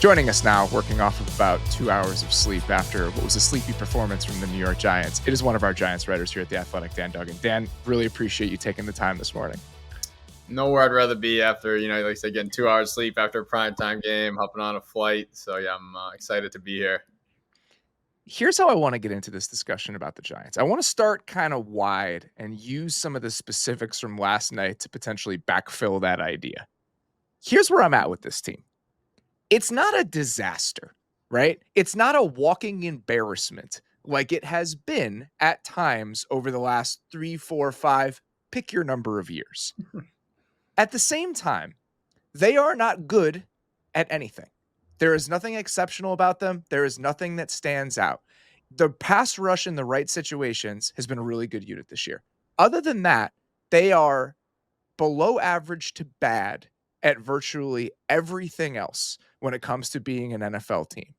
Joining us now, working off of about 2 hours of sleep after what was a sleepy performance from the New York Giants, it is one of our Giants writers here at The Athletic, Dan Duggan. Dan, really appreciate you taking the time this morning. Nowhere I'd rather be after, like I said, getting 2 hours sleep after a primetime game, hopping on a flight. So, yeah, I'm excited to be here. Here's how I want to get into this discussion about the Giants. I want to start kind of wide and use some of the specifics from last night to potentially backfill that idea. Here's where I'm at with this team. It's not a disaster, right? It's not a walking embarrassment like it has been at times over the last 3, 4, 5, pick your number of years. At the same time, they are not good at anything. There is nothing exceptional about them. There is nothing that stands out. The pass rush in the right situations has been a really good unit this year. Other than that, they are below average to bad at virtually everything else when it comes to being an NFL team.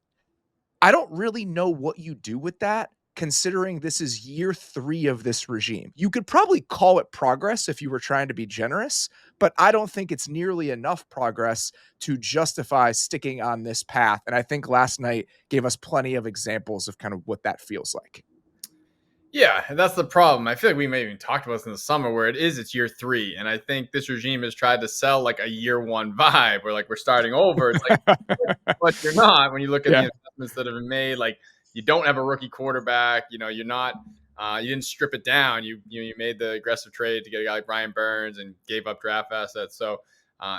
I don't really know what you do with that, considering this is year 3 of this regime. You could probably call it progress if you were trying to be generous, but I don't think it's nearly enough progress to justify sticking on this path. And I think last night gave us plenty of examples of kind of what that feels like. Yeah, and that's the problem. I feel like we may even talked about this in the summer where it's year 3. And I think this regime has tried to sell like a year 1 vibe where like we're starting over. It's like, but you're not when you look at the investments that have been made. Like you don't have a rookie quarterback. You're not, you didn't strip it down. You made the aggressive trade to get a guy like Brian Burns and gave up draft assets. So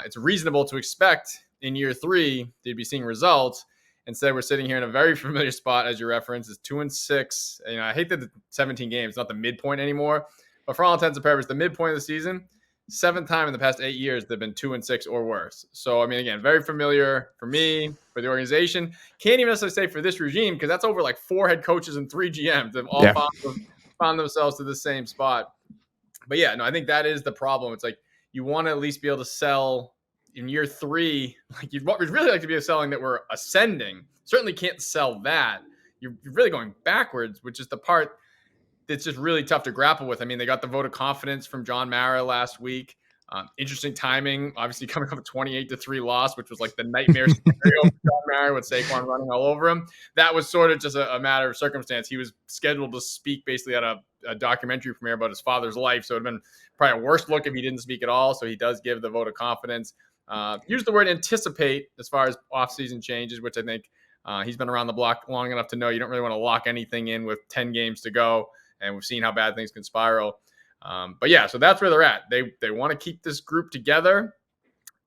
it's reasonable to expect in year 3 to be seeing results. Instead, we're sitting here in a very familiar spot, as you referenced. It's 2-6. I hate that the 17 games, not the midpoint anymore, but for all intents and purposes, the midpoint of the season, 7th time in the past 8 years, they've been 2-6 or worse. So, again, very familiar for me, for the organization. Can't even necessarily say for this regime because that's over like 4 head coaches and 3 GMs that have all found themselves to the same spot. But yeah, no, I think that is the problem. It's like you want to at least be able to sell in year 3, like you'd really like to be selling that we're ascending. Certainly can't sell that. You're really going backwards, which is the part that's just really tough to grapple with. They got the vote of confidence from John Mara last week. Interesting timing, obviously coming up a 28-3 loss, which was like the nightmare scenario for John Mara with Saquon running all over him. That was sort of just a matter of circumstance. He was scheduled to speak basically at a documentary premiere about his father's life, so it would have been probably a worse look if he didn't speak at all. So he does give the vote of confidence. Use the word anticipate as far as offseason changes, which I think he's been around the block long enough to know you don't really want to lock anything in with 10 games to go. And we've seen how bad things can spiral. But yeah, so that's where they're at. They want to keep this group together.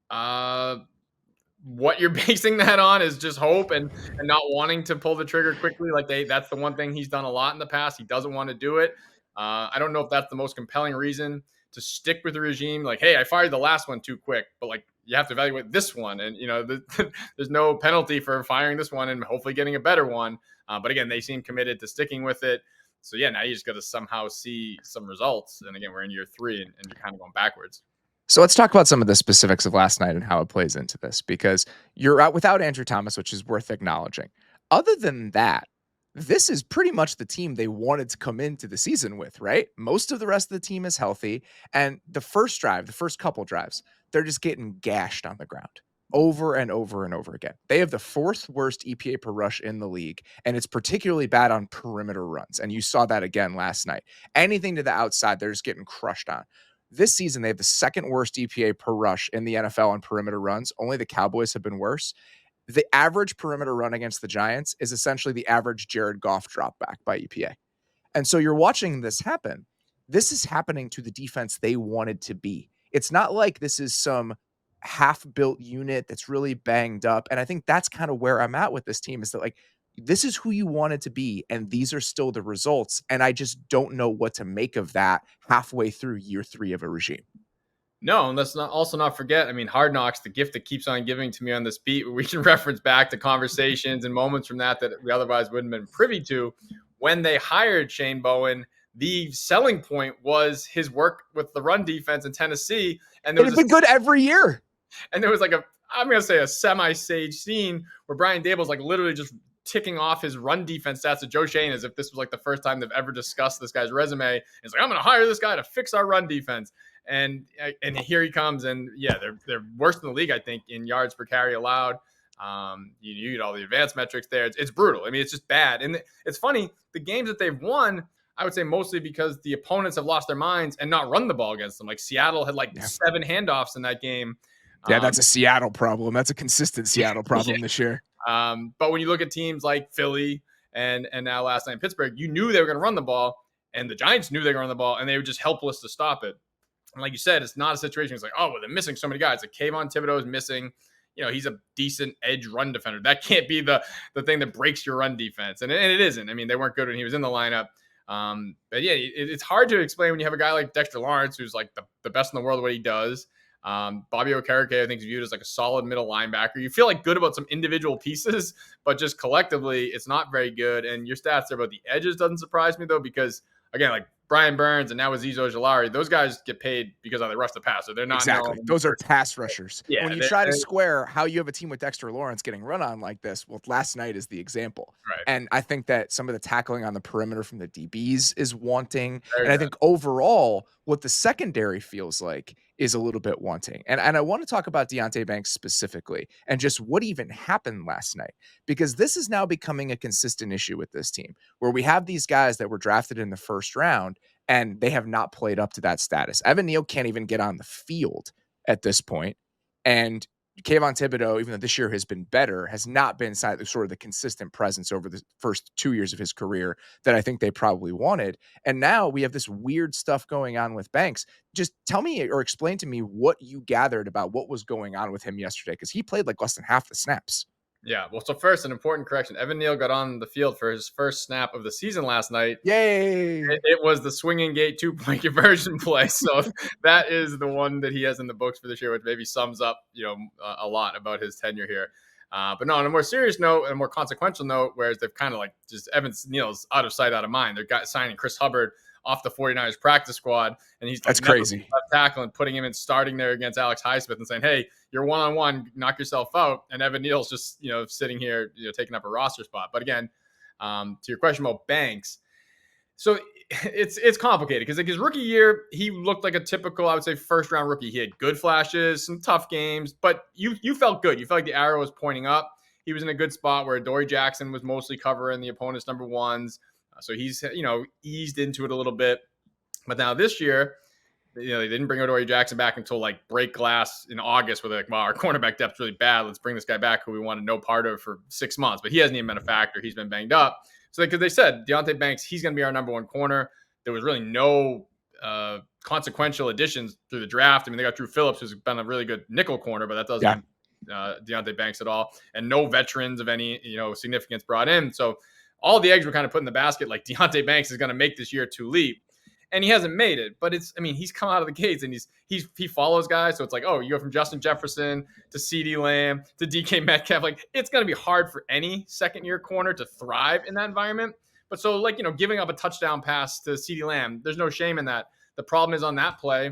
What you're basing that on is just hope and not wanting to pull the trigger quickly. That's the one thing he's done a lot in the past. He doesn't want to do it. I don't know if that's the most compelling reason to stick with the regime. Like, hey, I fired the last one too quick, but like you have to evaluate this one. And, there's no penalty for firing this one and hopefully getting a better one. But again, they seem committed to sticking with it. So yeah, now you just got to somehow see some results. And again, we're in year 3 and you're kind of going backwards. So let's talk about some of the specifics of last night and how it plays into this, because you're out without Andrew Thomas, which is worth acknowledging. Other than that, this is pretty much the team they wanted to come into the season with, right? Most of the rest of the team is healthy. And the first couple drives, they're just getting gashed on the ground over and over and over again. They have the 4th worst EPA per rush in the league, and it's particularly bad on perimeter runs. And you saw that again last night. Anything to the outside, they're just getting crushed on. This season, they have the 2nd worst EPA per rush in the NFL on perimeter runs. Only the Cowboys have been worse. The average perimeter run against the Giants is essentially the average Jared Goff drop back by EPA. And so you're watching this happen. This is happening to the defense they wanted to be. It's not like this is some half-built unit that's really banged up. And I think that's kind of where I'm at with this team, is that like, this is who you wanted to be, and these are still the results. And I just don't know what to make of that halfway through year 3 of a regime. No, and let's not forget, Hard Knocks, the gift that keeps on giving to me on this beat, we can reference back to conversations and moments from that we otherwise wouldn't have been privy to. When they hired Shane Bowen, the selling point was his work with the run defense in Tennessee. And it's been good every year. And there was like I'm going to say a semi-sage scene where Brian Dable's like literally just ticking off his run defense stats to Joe Shane as if this was like the first time they've ever discussed this guy's resume. It's like, I'm going to hire this guy to fix our run defense. And here he comes, and yeah, they're worse than the league, I think, in yards per carry allowed. You get all the advanced metrics there. It's brutal. I mean, it's just bad. And it's funny, the games that they've won, I would say mostly because the opponents have lost their minds and not run the ball against them. Like Seattle had like Yeah. 7 handoffs in that game. Yeah, that's a Seattle problem. That's a consistent Seattle problem this year. But when you look at teams like Philly and now last night in Pittsburgh, you knew they were going to run the ball, and the Giants knew they were going to run the ball, and they were just helpless to stop it. And like you said, it's not a situation. It's like, oh, well, they're missing so many guys. Like Kayvon Thibodeau is missing. He's a decent edge run defender. That can't be the thing that breaks your run defense, and it isn't. I mean, they weren't good when he was in the lineup. But yeah, it's hard to explain when you have a guy like Dexter Lawrence, who's like the best in the world at what he does. Bobby Okereke, I think, is viewed as like a solid middle linebacker. You feel like good about some individual pieces, but just collectively, it's not very good. And your stats there about the edges doesn't surprise me, though, because, again, like Brian Burns and now Azeez Ojulari, those guys get paid because they rush the passer. They're not exactly. Those are pass rushers. Yeah, when you try to square how you have a team with Dexter Lawrence getting run on like this, well, last night is the example. Right. And I think that some of the tackling on the perimeter from the DBs is wanting. Very and I think overall, what the secondary feels like is a little bit wanting. And I want to talk about Deonte Banks specifically and just what even happened last night, because this is now becoming a consistent issue with this team where we have these guys that were drafted in the first round and they have not played up to that status. Evan Neal can't even get on the field at this point. And Kayvon Thibodeau, even though this year has been better, has not been sort of the consistent presence over the first 2 years of his career that I think they probably wanted. And now we have this weird stuff going on with Banks. Just tell me or explain to me what you gathered about what was going on with him yesterday, because he played like less than half the snaps. Yeah, well, so first, an important correction. Evan Neal got on the field for his first snap of the season last night. Yay! It was the swinging gate 2-point conversion play. So that is the one that he has in the books for this year, which maybe sums up, a lot about his tenure here. But no, on a more serious note and a more consequential note, whereas they've kind of like just Evan Neal's out of sight, out of mind. They're signing Chris Hubbard off the 49ers practice squad, and he's that's crazy. Left tackle and putting him in starting there against Alex Highsmith and saying, hey, you're one-on-one, knock yourself out. And Evan Neal's just, sitting here, taking up a roster spot. But again, to your question about Banks, so it's complicated because like his rookie year, he looked like a typical, I would say, first-round rookie. He had good flashes, some tough games, but you felt good. You felt like the arrow was pointing up. He was in a good spot where Dory Jackson was mostly covering the opponent's number ones. So he's, eased into it a little bit. But now this year, they didn't bring Adoree Jackson back until like break glass in August, where they're like, well, our cornerback depth's really bad. Let's bring this guy back who we wanted no part of for 6 months. But he hasn't even been a factor. He's been banged up. So because they said Deonte Banks, he's going to be our number one corner. There was really no consequential additions through the draft. I mean, they got Drew Phillips, who's been a really good nickel corner, but that doesn't Deonte Banks at all. And no veterans of any significance brought in. So all the eggs were kind of put in the basket. Like Deonte Banks is going to make this year 2 leap, and he hasn't made it. But he's come out of the gates and he follows guys. So it's like, oh, you go from Justin Jefferson to CeeDee Lamb to DK Metcalf. Like it's going to be hard for any second-year corner to thrive in that environment. But so giving up a touchdown pass to CeeDee Lamb, there's no shame in that. The problem is on that play,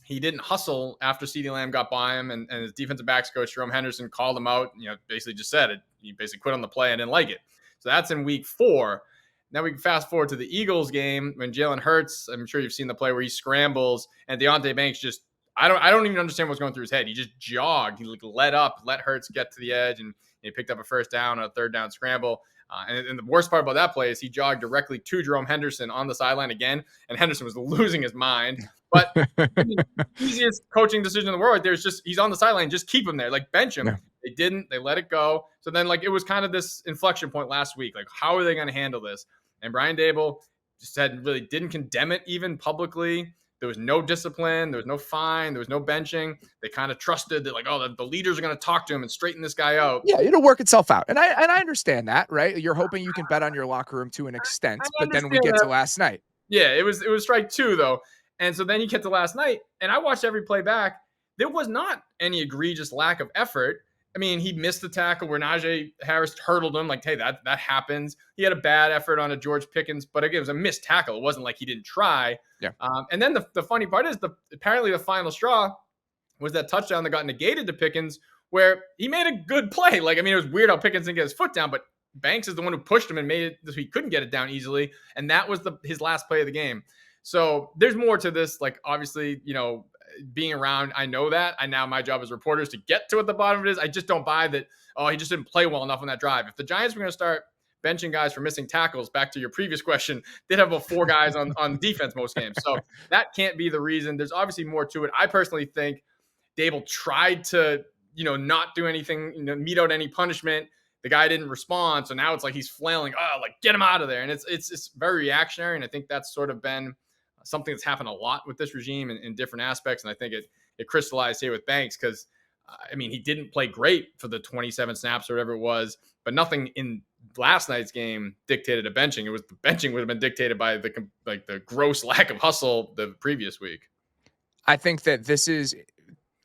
he didn't hustle after CeeDee Lamb got by him, and his defensive backs coach Jerome Henderson called him out. Basically just said it. He basically quit on the play and didn't like it. So that's in week 4. Now we can fast forward to the Eagles game when Jalen Hurts, I'm sure you've seen the play where he scrambles and Deonte Banks just, I don't even understand what's going through his head. He just jogged. He let Hurts get to the edge, and he picked up a first down on a third down scramble. And the worst part about that play is he jogged directly to Jerome Henderson on the sideline again, and Henderson was losing his mind. But the easiest coaching decision in the world, he's on the sideline, just keep him there, like bench him. Yeah. They didn't. They let it go. So then, it was kind of this inflection point last week. Like, how are they going to handle this? And Brian Daboll just didn't condemn it even publicly. There was no discipline. There was no fine. There was no benching. They kind of trusted that, the leaders are going to talk to him and straighten this guy out. Yeah, it'll work itself out. And I understand that, right? You're hoping you can bet on your locker room to an extent, but then we get to last night. Yeah, it was strike 2, though. And so then you get to last night, and I watched every play back. There was not any egregious lack of effort. I mean, he missed the tackle where Najee Harris hurdled him. Like, hey, that happens. He had a bad effort on a George Pickens, but again, it was a missed tackle. It wasn't like he didn't try. Yeah. And then the funny part is apparently the final straw was that touchdown that got negated to Pickens, where he made a good play. It was weird how Pickens didn't get his foot down, but Banks is the one who pushed him and made it so he couldn't get it down easily. And that was his last play of the game. So there's more to this. Obviously, being around, I know that. My job as reporters to get to what the bottom of it is. I just don't buy that, oh, he just didn't play well enough on that drive. If the Giants were going to start benching guys for missing tackles, back to your previous question, they'd have 4 guys on defense most games. So that can't be the reason. There's obviously more to it. I personally think Dable tried to, not do anything, mete out any punishment. The guy didn't respond. So now it's like he's flailing, get him out of there. And it's very reactionary. And I think that's sort of been something that's happened a lot with this regime in different aspects. And I think it crystallized here with Banks because, he didn't play great for the 27 snaps or whatever it was, but nothing in last night's game dictated a benching. It was the benching would have been dictated by the gross lack of hustle the previous week. I think that this is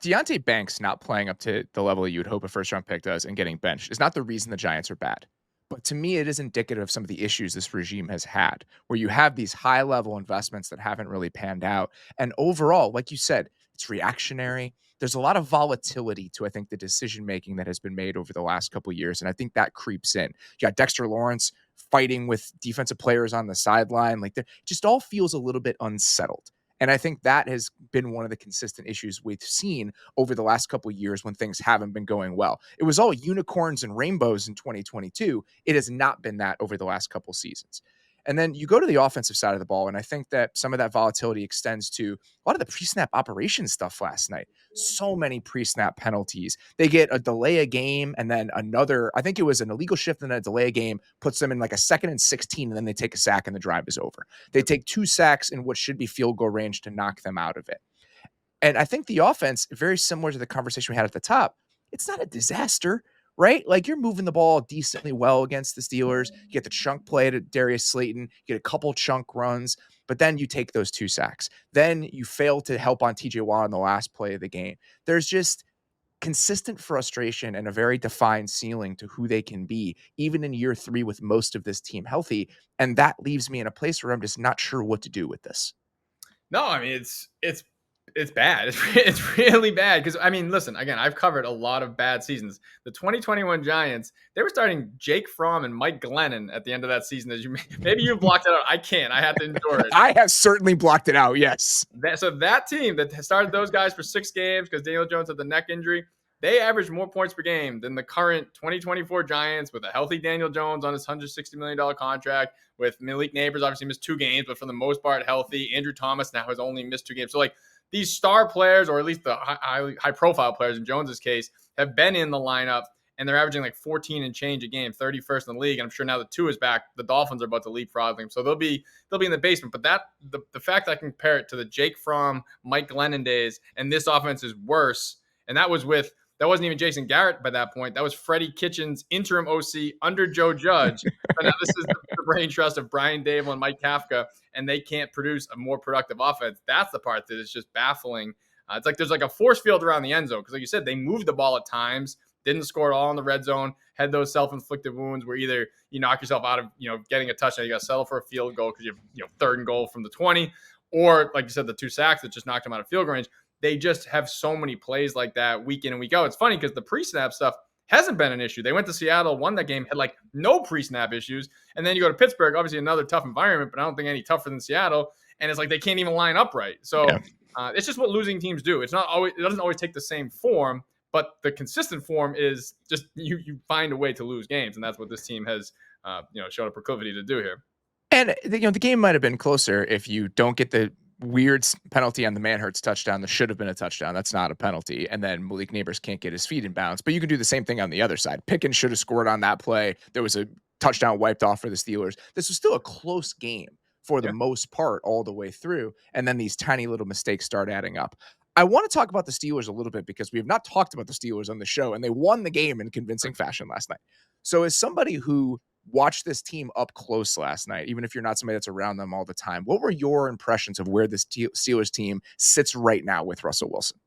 Deonte Banks not playing up to the level you would hope a first-round pick does and getting benched is not the reason the Giants are bad. But to me, it is indicative of some of the issues this regime has had, where you have these high-level investments that haven't really panned out. And overall, like you said, it's reactionary. There's a lot of volatility to, I think, the decision-making that has been made over the last couple of years. And I think that creeps in. You got Dexter Lawrence fighting with defensive players on the sideline. Like, it just all feels a little bit unsettled. And I think that has been one of the consistent issues we've seen over the last couple of years when things haven't been going well. It was all unicorns and rainbows in 2022. It has not been that over the last couple seasons. And then you go to the offensive side of the ball, and I think that some of that volatility extends to a lot of the pre-snap operation stuff last night. So many pre-snap penalties. They get a delay a game and then another, I think it was an illegal shift and then a delay a game, puts them in like a 2nd and 16, and then they take a sack and the drive is over. They take 2 sacks in what should be field goal range to knock them out of it. And I think the offense, very similar to the conversation we had at the top, it's not a disaster, right? Like, you're moving the ball decently well against the Steelers. You get the chunk play to Darius Slayton, you get a couple chunk runs, but then you take those 2 sacks. Then you fail to help on TJ Watt on the last play of the game. There's just consistent frustration and a very defined ceiling to who they can be, even in year 3 with most of this team healthy. And that leaves me in a place where I'm just not sure what to do with this. No, it's bad. It's really bad because, listen, again, I've covered a lot of bad seasons. The 2021 Giants, they were starting Jake Fromm and Mike Glennon at the end of that season. Maybe you blocked it out. I can't. I had to endure it. I have certainly blocked it out, yes. So that team that started those guys for 6 games because Daniel Jones had the neck injury, they averaged more points per game than the current 2024 Giants with a healthy Daniel Jones on his $160 million contract, with Malik Neighbors obviously missed 2 games, but for the most part healthy. Andrew Thomas now has only missed 2 games. So, these star players, or at least the high-profile players in Jones's case, have been in the lineup, and they're averaging 14 and change a game, 31st in the league. And I'm sure now that 2 is back, the Dolphins are about to leapfrog them, so they'll be in the basement. But the fact that I can compare it to the Jake Fromm, Mike Glennon days, and this offense is worse, and that wasn't even Jason Garrett by that point. That was Freddie Kitchens, interim OC under Joe Judge. But now this is the brain trust of Brian Dable and Mike Kafka, and they can't produce a more productive offense. That's the part that is just baffling. It's like there's a force field around the end zone because, like you said, they moved the ball at times, didn't score at all in the red zone, had those self-inflicted wounds where either you knock yourself out of getting a touchdown, you got to settle for a field goal because you have 3rd and goal from the 20, or like you said, the 2 sacks that just knocked them out of field goal range. They just have so many plays like that week in and week out. It's funny because the pre-snap stuff hasn't been an issue. They went to Seattle, won that game, had no pre-snap issues. And then you go to Pittsburgh, obviously another tough environment, but I don't think any tougher than Seattle. And it's they can't even line up right. So it's just what losing teams do. It doesn't always take the same form, but the consistent form is just you find a way to lose games. And that's what this team has shown a proclivity to do here. And the game might have been closer if you don't get the weird penalty on the Manhurts touchdown. That should have been a touchdown. That's not a penalty. And then Malik Neighbors can't get his feet in bounds. But you can do the same thing on the other side. Pickens should have scored on that play. There was a touchdown wiped off for the Steelers. This was still a close game for the most part all the way through. And then these tiny little mistakes start adding up. I want to talk about the Steelers a little bit because we have not talked about the Steelers on the show, and they won the game in convincing fashion last night. So as somebody who watched this team up close last night, even if you're not somebody that's around them all the time, what were your impressions of where this Steelers team sits right now with Russell Wilson?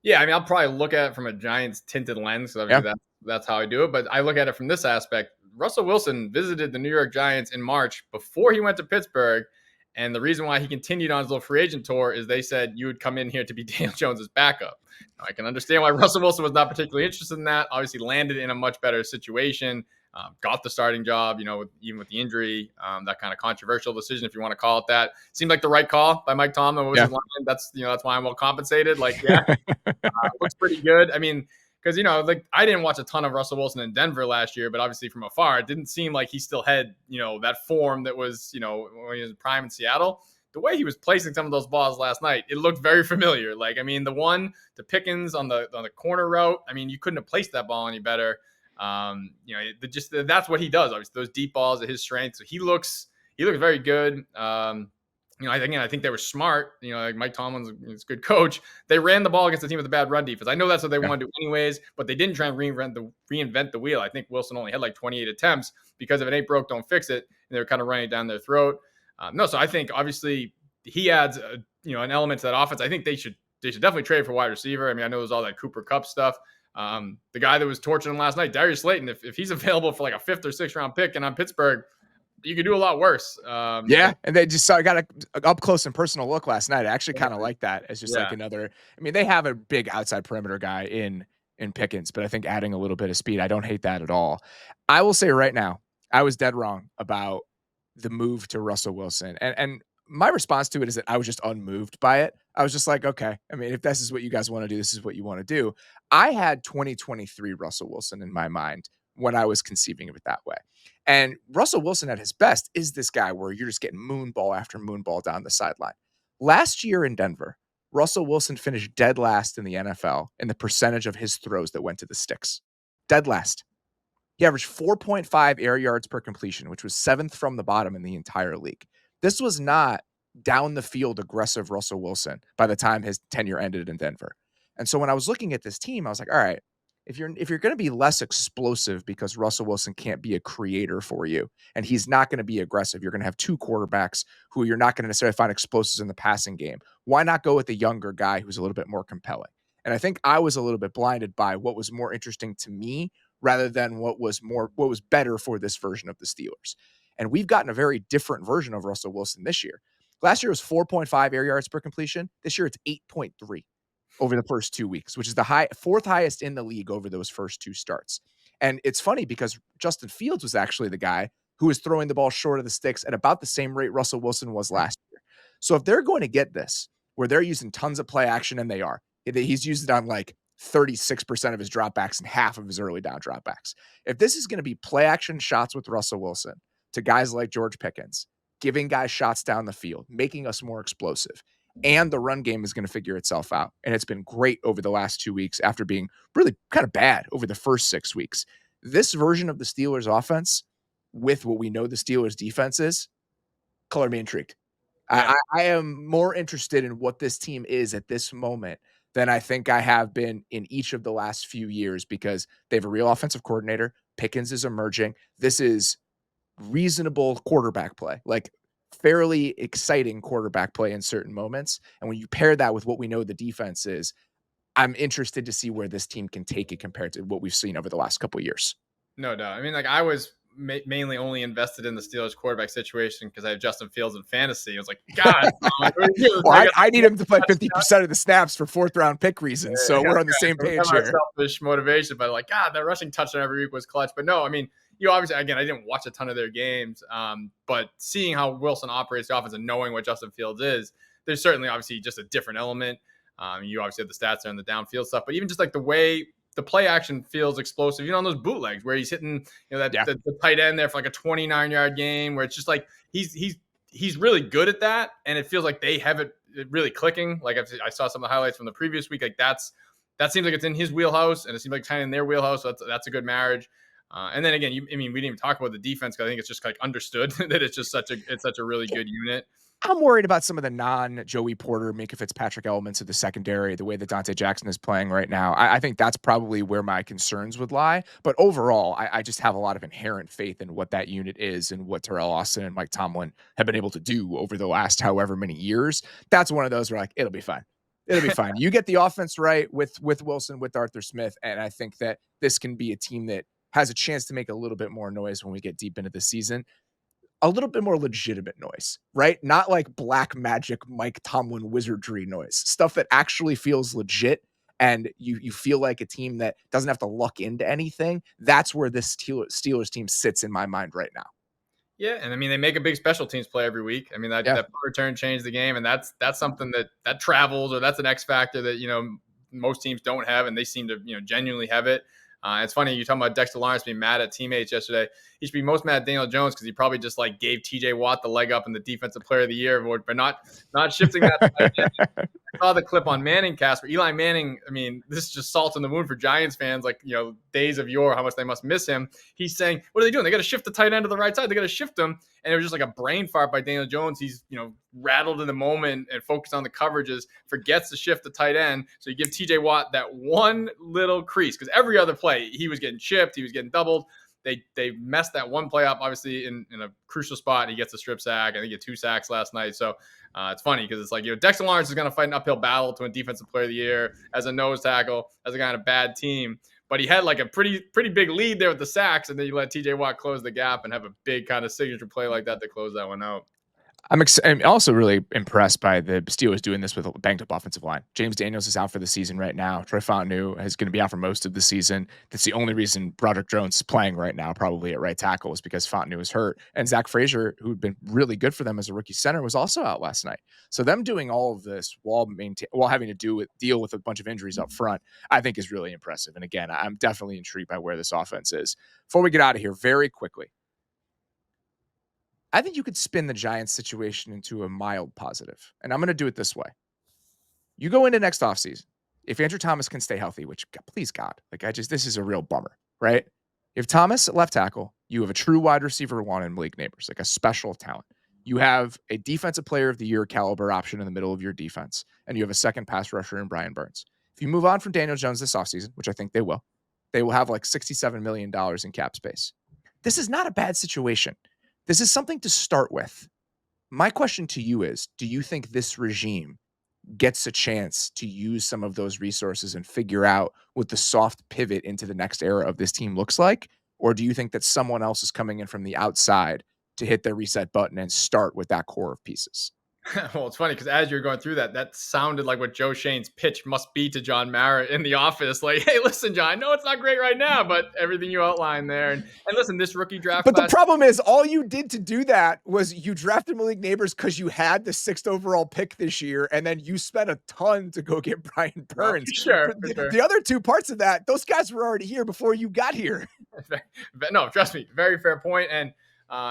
Yeah, I'll probably look at it from a Giants tinted lens. So obviously that's how I do it. But I look at it from this aspect. Russell Wilson visited the New York Giants in March before he went to Pittsburgh. And the reason why he continued on his little free agent tour is they said you would come in here to be Daniel Jones's backup. Now, I can understand why Russell Wilson was not particularly interested in that. Obviously landed in a much better situation. got the starting job, even with the injury, that kind of controversial decision, if you want to call it that. Seemed like the right call by Mike Tomlin. What was Yeah. his line? That's why I'm well compensated. Like, yeah, looks pretty good. I mean, because like I didn't watch a ton of Russell Wilson in Denver last year, but obviously from afar, it didn't seem like he still had that form that was when he was prime in Seattle. The way he was placing some of those balls last night, it looked very familiar. Like, I mean, the one to Pickens on the corner route, I mean, you couldn't have placed that ball any better. That's what he does. Obviously, those deep balls are his strength. So he looks very good. I think they were smart. Like Mike Tomlin's a good coach. They ran the ball against a team with a bad run defense. I know that's what they want to do anyways, but they didn't try and reinvent the wheel. I think Wilson only had like 28 attempts because if it ain't broke, don't fix it. And they were kind of running it down their throat. So I think obviously he adds an element to that offense. I think they should definitely trade for wide receiver. I mean, I know there's all that Cooper Kupp stuff. The guy that was torching him last night, Darius Slayton, if he's available for like a 5th or 6th round pick and on Pittsburgh, you could do a lot worse. Yeah, and they just got a up close and personal look last night. I actually kind of like that as just like another. I mean, they have a big outside perimeter guy in Pickens, but I think adding a little bit of speed, I don't hate that at all. I will say right now, I was dead wrong about the move to Russell Wilson, and my response to it is that I was just unmoved by it. I was just like, okay, I mean, if this is what you guys want to do, this is what you want to do. I had 2023 Russell Wilson in my mind when I was conceiving of it that way. And Russell Wilson at his best is this guy where you're just getting moonball after moonball down the sideline. Last year in Denver, Russell Wilson finished dead last in the NFL in the percentage of his throws that went to the sticks. Dead last. He averaged 4.5 air yards per completion, which was 7th from the bottom in the entire league. This was not down the field aggressive Russell Wilson by the time his tenure ended in Denver. And so when I was looking at this team, I was like, all right, if you're going to be less explosive because Russell Wilson can't be a creator for you and he's not going to be aggressive, you're going to have 2 quarterbacks who you're not going to necessarily find explosives in the passing game. Why not go with the younger guy who's a little bit more compelling? And I think I was a little bit blinded by what was more interesting to me rather than what was better for this version of the Steelers. And we've gotten a very different version of Russell Wilson this year. Last year was 4.5 air yards per completion. This year it's 8.3 over the first 2 weeks, which is the 4th highest in the league over those first 2 starts. And it's funny because Justin Fields was actually the guy who was throwing the ball short of the sticks at about the same rate Russell Wilson was last year. So if they're going to get this, where they're using tons of play action, and they are, he's used it on like 36% of his dropbacks and half of his early down dropbacks. If this is going to be play action shots with Russell Wilson to guys like George Pickens, giving guys shots down the field, making us more explosive, and the run game is going to figure itself out. And it's been great over the last 2 weeks after being really kind of bad over the first 6 weeks. This version of the Steelers offense with what we know the Steelers defense is, color me intrigued. Yeah. I am more interested in what this team is at this moment than I think I have been in each of the last few years because they have a real offensive coordinator. Pickens is emerging. This is reasonable quarterback play, like fairly exciting quarterback play in certain moments. And when you pair that with what we know the defense is, I'm interested to see where this team can take it compared to what we've seen over the last couple of years. No doubt. I mean, like I was mainly only invested in the Steelers quarterback situation because I have Justin Fields in fantasy. I was like, God, well, I need him to play 50% of the snaps for 4th round pick reasons. So we're on the same page here. Selfish motivation, but like, God, that rushing touchdown every week was clutch. But no, I mean, obviously, again, I didn't watch a ton of their games, but seeing how Wilson operates the offense and knowing what Justin Fields is, there's certainly obviously just a different element. You obviously have the stats there and the downfield stuff, but even just like the way the play action feels explosive, on those bootlegs where he's hitting, the tight end there for like a 29-yard game, where it's just like he's really good at that, and it feels like they have it really clicking. Like I saw some of the highlights from the previous week, like that seems like it's in his wheelhouse, and it seems like kind of in their wheelhouse. So that's a good marriage. And then again, we didn't even talk about the defense because I think it's just like understood that it's such a really good unit. I'm worried about some of the non-Joey Porter, Minka Fitzpatrick elements of the secondary, the way that Deonte Jackson is playing right now. I think that's probably where my concerns would lie. But overall, I just have a lot of inherent faith in what that unit is and what Terrell Austin and Mike Tomlin have been able to do over the last however many years. That's one of those where like, it'll be fine. It'll be fine. You get the offense right with Wilson, with Arthur Smith, and I think that this can be a team that has a chance to make a little bit more noise when we get deep into the season. A little bit more legitimate noise, right? Not like black magic Mike Tomlin wizardry noise, stuff that actually feels legit and you feel like a team that doesn't have to luck into anything, that's where this Steelers team sits in my mind right now. Yeah, and I mean they make a big special teams play every week. I mean Yeah. that punt return changed the game, and that's something that travels, or that's an X factor that most teams don't have, and they seem to genuinely have it. It's funny you talking about Dexter Lawrence being mad at teammates yesterday. He should be most mad at Daniel Jones because he probably just like gave T.J. Watt the leg up in the Defensive Player of the Year award, but not shifting that. I saw the clip on Manning cast where Eli Manning, I mean, this is just salt in the wound for Giants fans, like, days of yore, how much they must miss him. He's saying, what are they doing? They got to shift the tight end to the right side. They got to shift him. And it was just like a brain fart by Daniel Jones. He's, rattled in the moment and focused on the coverages, forgets to shift the tight end. So you give TJ Watt that one little crease because every other play, he was getting chipped, he was getting doubled. They messed that one play up, obviously, in a crucial spot. He gets a strip sack. I think he had 2 sacks last night. So it's funny because it's like, Dexter Lawrence is going to fight an uphill battle to win Defensive Player of the Year as a nose tackle, as a guy on a bad team. But he had like a pretty big lead there with the sacks, and then you let TJ Watt close the gap and have a big kind of signature play like that to close that one out. I'm also really impressed by the Steelers doing this with a banged up offensive line. James Daniels is out for the season right now. Troy Fontenot is going to be out for most of the season. That's the only reason Broderick Jones is playing right now, probably at right tackle, is because Fontenot is hurt. And Zach Frazier, who'd been really good for them as a rookie center, was also out last night. So them doing all of this while having to deal with a bunch of injuries up front, I think is really impressive. And again, I'm definitely intrigued by where this offense is. Before we get out of here, very quickly, I think you could spin the Giants situation into a mild positive. And I'm going to do it this way. You go into next offseason. If Andrew Thomas can stay healthy, which please God, this is a real bummer, right? If Thomas at left tackle, you have a true wide receiver one in Malik Neighbors, like a special talent. You have a defensive player of the year caliber option in the middle of your defense, and you have a second pass rusher in Brian Burns. If you move on from Daniel Jones this offseason, which I think they will have like $67 million in cap space. This is not a bad situation. This is something to start with. My question to you is, do you think this regime gets a chance to use some of those resources and figure out what the soft pivot into the next era of this team looks like? Or do you think that someone else is coming in from the outside to hit the reset button and start with that core of pieces? Well, it's funny because as you're going through that sounded like what Joe Shane's pitch must be to John Mara in the office. Like, hey, listen, John, I know it's not great right now, but everything you outlined there. And listen, this rookie draft But class. The problem is all you did to do that was you drafted Malik Neighbors because you had the 6th overall pick this year, and then you spent a ton to go get Brian Burns. Sure. The other 2 parts of that, those guys were already here before you got here. No, trust me, very fair point. And,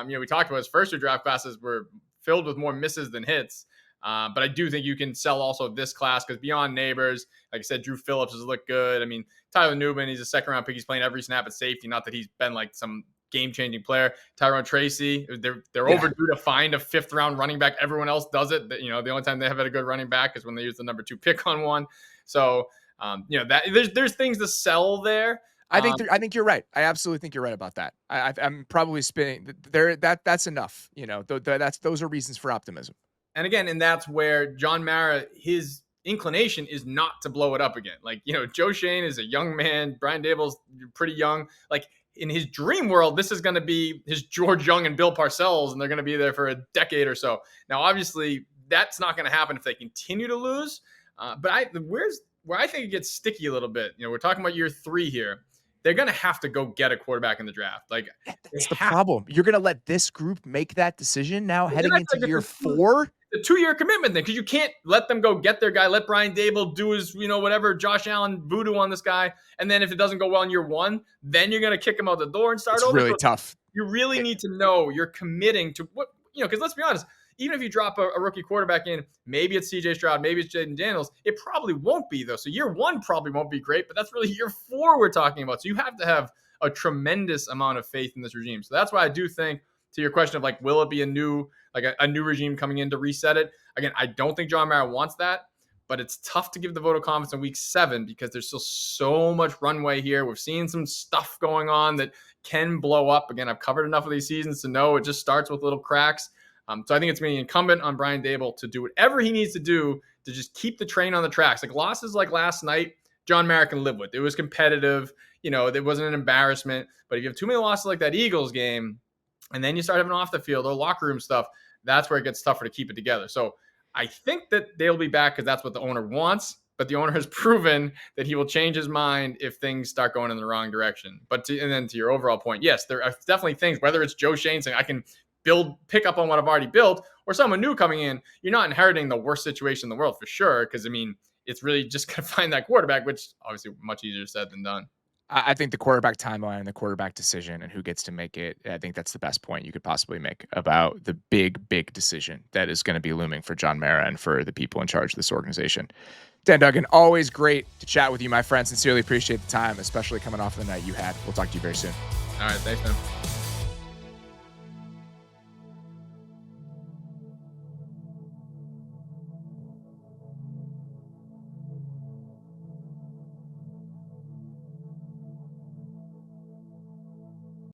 we talked about his first 2 draft classes were filled with more misses than hits. But I do think you can sell also this class because beyond Neighbors, like I said, Drew Phillips has looked good. I mean, Tyler Newman, he's a 2nd-round pick. He's playing every snap at safety. Not that he's been like some game-changing player. Tyrone Tracy, they're overdue to find a 5th-round running back. Everyone else does it. The only time they have had a good running back is when they use the number 2 pick on one. So, that there's things to sell there. I think you're right. I absolutely think you're right about that. I'm probably spinning there. That's enough. Those are reasons for optimism. And again, and that's where John Mara, his inclination is not to blow it up again. Like, Joe Shane is a young man. Brian Dable's pretty young. Like, in his dream world, this is going to be his George Young and Bill Parcells, and they're going to be there for a decade or so. Now, obviously, that's not going to happen if they continue to lose. But where I think it gets sticky a little bit. We're talking about year 3 here. They're going to have to go get a quarterback in the draft. Like, that's the problem. You're going to let this group make that decision now heading into year 4? The 2-year commitment then, because you can't let them go get their guy, let Brian Dable do his, whatever, Josh Allen voodoo on this guy. And then if it doesn't go well in year 1, then you're going to kick him out the door and start over. It's really tough. You really need to know you're committing to what, because let's be honest, even if you drop a rookie quarterback in, maybe it's CJ Stroud, maybe it's Jaden Daniels, it probably won't be though. So year 1 probably won't be great, but that's really year 4 we're talking about. So you have to have a tremendous amount of faith in this regime. So that's why I do think, to your question of like, will it be a new regime coming in to reset it? Again, I don't think John Mara wants that, but it's tough to give the vote of confidence in week 7 because there's still so much runway here. We've seen some stuff going on that can blow up. Again, I've covered enough of these seasons to know it just starts with little cracks. So I think it's going to be incumbent on Brian Dable to do whatever he needs to do to just keep the train on the tracks. Like losses like last night, John Mara can live with. It was competitive. It wasn't an embarrassment. But if you have too many losses like that Eagles game, and then you start having off the field or locker room stuff, that's where it gets tougher to keep it together. So I think that they'll be back because that's what the owner wants. but the owner has proven that he will change his mind if things start going in the wrong direction. And then to your overall point, yes, there are definitely things, whether it's Joe Shane saying I can pick up on what I've already built, or someone new coming in, you're not inheriting the worst situation in the world for sure. Because I mean, it's really just going to find that quarterback, which obviously much easier said than done. I think the quarterback timeline and the quarterback decision and who gets to make it, I think that's the best point you could possibly make about the big decision that is going to be looming for John Mara and for the people in charge of this organization. Dan Duggan, always great to chat with you, my friend. Sincerely appreciate the time, especially coming off of the night you had. We'll talk to you very soon. All right. Thanks, man.